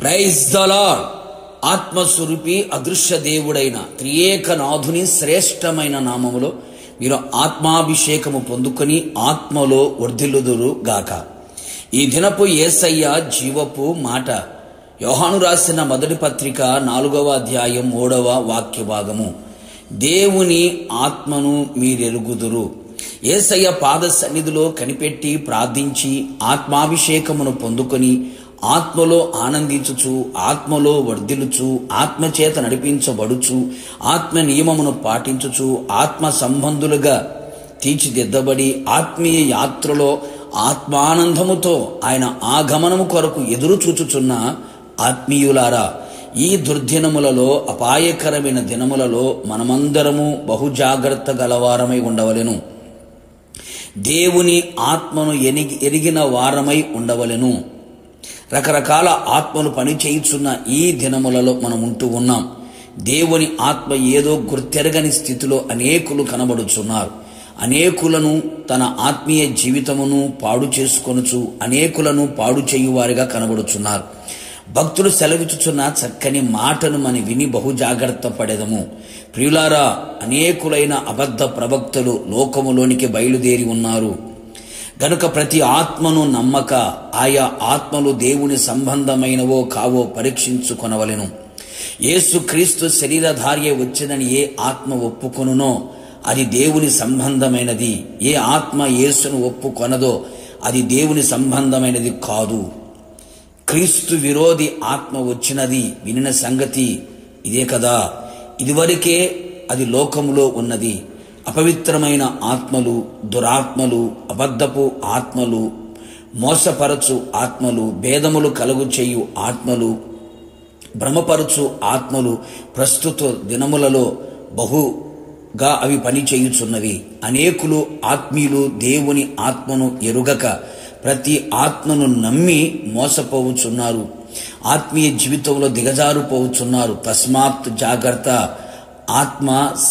Praise the lord. ఆత్మస్వరూపి అదృశ్య దేవుడైన త్రియేక నాథుని శ్రేష్టమైన నామములో మీరు ఆత్మాభిషేకము పొందుకొని ఆత్మలో వర్ధిల్లుదురు గాక. ఈ దినపు యేసయ్య జీవపు మాట యోహాను రాసిన మొదటి పత్రిక 4వ అధ్యాయం 3వ వాక్య భాగము. దేవుని ఆత్మను మీరెరుగుదురు. యేసయ్య పాద సన్నిధిలో కనిపెట్టి ప్రార్థించి ఆత్మాభిషేకమును పొందుకొని ఆత్మలో ఆనందించుచు, ఆత్మలో వర్ధిల్లుచు, ఆత్మచేత నడిపించబడుచు, ఆత్మ నియమమును పాటించుచు, ఆత్మ సంబంధులుగా తీర్చిదిద్దబడి ఆత్మీయ యాత్రలో ఆత్మానందముతో ఆయన ఆగమనము కొరకు ఎదురు చూచుచున్న ఆత్మీయులారా, ఈ దుర్దినములలో, అపాయకరమైన దినములలో మనమందరము బహుజాగ్రత్త గలవారమై ఉండవలెను. దేవుని ఆత్మను ఎరిగిన వారమై ఉండవలెను. రకరకాల ఆత్మలు పనిచేయుచున్న ఈ దినములలో మనం ఉంటూ ఉన్నాం. దేవుని ఆత్మ ఏదో గుర్తెరగని స్థితిలో అనేకులు కనబడుచున్నారు. అనేకులను తన ఆత్మీయ జీవితమును పాడు చేసుకొనుచు అనేకులను పాడు చేయువారిగా కనబడుచున్నారు. భక్తులు సెలవిచ్చుచున్న చక్కని మాటను మనం విని బహుజాగ్రత్త పడెదము. ప్రియులారా, అనేకులైన అబద్ధ ప్రవక్తలు లోకములోనికి బయలుదేరి ఉన్నారు గనుక ప్రతి ఆత్మను నమ్మక ఆయా ఆత్మలు దేవుని సంబంధమైనవో కావో పరీక్షించుకొనవలెను. యేసుక్రీస్తు శరీరధార్య వచ్చినని ఏ ఆత్మ ఒప్పుకొనునో అది దేవుని సంబంధమైనది. ఏ ఆత్మ యేసును ఒప్పుకొనదో అది దేవుని సంబంధమైనది కాదు. క్రీస్తు విరోధి ఆత్మ వచ్చినది వినిన సంగతి ఇదే కదా. ఇదివరకే అది లోకములో ఉన్నది. అపవిత్రమైన ఆత్మలు, దురాత్మలు, అబద్ధపు ఆత్మలు, మోసపరచు ఆత్మలు, భేదములు కలుగు చేయు ఆత్మలు, భ్రమపరచు ఆత్మలు ప్రస్తుత దినములలో బహుగా అవి పనిచేయుచున్నవి. అనేకులు ఆత్మీయులు దేవుని ఆత్మను ఎరుగక ప్రతి ఆత్మను నమ్మి మోసపోవుచున్నారు. ఆత్మీయ జీవితంలో దిగజారుపోవుచున్నారు. తస్మాత్ జాగ్రత్త. ఆత్మ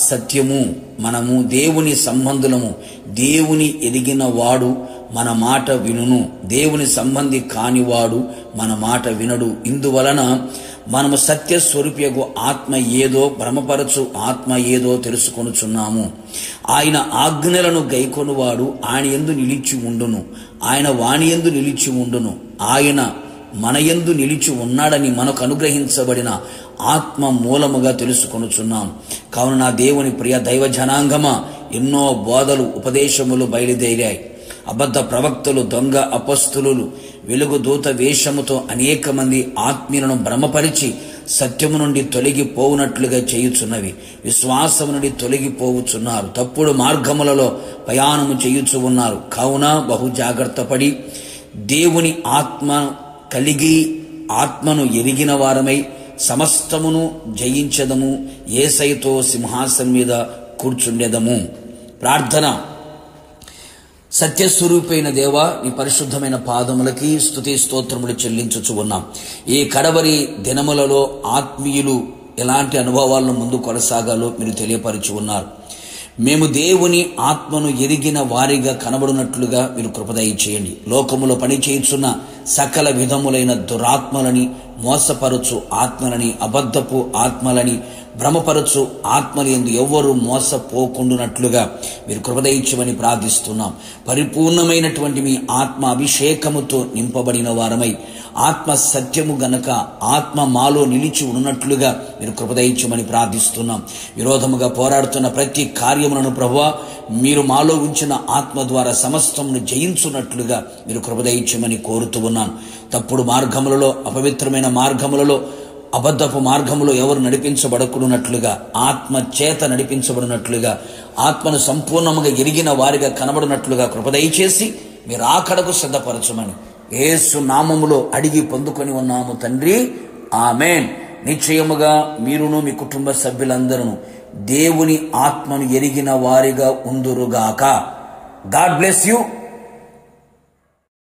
సత్యము. మనము దేవుని సంబంధులము. దేవుని ఎరిగిన వాడు మన మాట వినును. దేవుని సంబంధి కానివాడు మన మాట వినడు. ఇందువలన మనము సత్యస్వరూపియగు ఆత్మ ఏదో, భ్రమపరచు ఆత్మ ఏదో తెలుసుకొనుచున్నాము. ఆయన ఆజ్ఞలను గైకొనువాడు ఆయన యందు నిలిచి ఉండును. ఆయన వాని యందు నిలిచి ఉండును. ఆయన మన యందు నిలిచి ఉన్నాడని మనకు అనుగ్రహించబడిన ఆత్మ మూలముగా తెలుసుకొనుచున్నాం. కావున నా దేవుని ప్రియ దైవ జనాంగమా, ఎన్నో బోధలు, ఉపదేశములు బయలుదేరాయి. అబద్ధ ప్రవక్తలు, దొంగ అపస్తులు, వెలుగు దూత వేషముతో అనేక మంది ఆత్మీయులను భ్రమపరిచి సత్యము నుండి తొలగిపోవునట్లుగా చేయుచున్నవి. విశ్వాసము నుండి తొలగిపోవుచున్నారు. తప్పుడు మార్గములలో ప్రయాణము చేయుచు ఉన్నారు. కావున బహు జాగ్రత్త పడి దేవుని ఆత్మ కలిగి ఆత్మను ఎరిగిన వారమై సమస్తమును జయించదము. యేసయ్యతో సింహాసనం మీద కూర్చుండెదము. ప్రార్థన. సత్యస్వరూపైన దేవా, నీ పరిశుద్ధమైన పాదములకి స్తుతి స్తోత్రములు చెల్లించుచు ఉన్నాం. ఈ కడవరి దినములలో ఆత్మీయులు ఎలాంటి అనుభవాలను ముందు కొనసాగాలో మీరు తెలియపరిచి ఉన్నారు. మేము దేవుని ఆత్మను ఎరిగిన వారిగా కనబడినట్లుగా మీరు కృపదయ చేయండి. లోకములో పనిచేయుచున్న సకల విధములైన దురాత్మలని, మోసపరచు ఆత్మలని, అబద్ధపు ఆత్మలని, భ్రమపరచు ఆత్మలు యందు ఎవ్వరూ మోసపోకుండునట్లుగా మీరు కృపదయించమని ప్రార్థిస్తున్నాం. పరిపూర్ణమైనటువంటి మీ ఆత్మ అభిషేకముతో నింపబడిన వారమై ఆత్మ సత్యము గనక ఆత్మ మాలో నిలిచి ఉన్నట్లుగా మీరు కృపదయించమని ప్రార్థిస్తున్నాం. విరోధముగా పోరాడుతున్న ప్రతి కార్యములను ప్రభువా మీరు మాలో ఉంచిన ఆత్మ ద్వారా సమస్తమును జయించున్నట్లుగా మీరు కృపదయించమని కోరుతూ ఉన్నాను. తప్పుడు మార్గములలో, అపవిత్రమైన మార్గములలో, అబద్ధపు మార్గములో ఎవరు నడిపించబడకున్నట్లుగా, ఆత్మ చేత నడిపించబడినట్లుగా, ఆత్మను సంపూర్ణముగా ఎరిగిన వారిగా కనబడినట్లుగా కృపదయచేసి మీరు ఆకడకు సిద్ధపరచమని యేసు నామములో అడిగి పొందుకొని ఉన్నాము తండ్రి, ఆమేన్. నిశ్చయముగా మీరును మీ కుటుంబ సభ్యులందరూ దేవుని ఆత్మను ఎరిగిన వారిగా ఉందురుగాక. God bless you.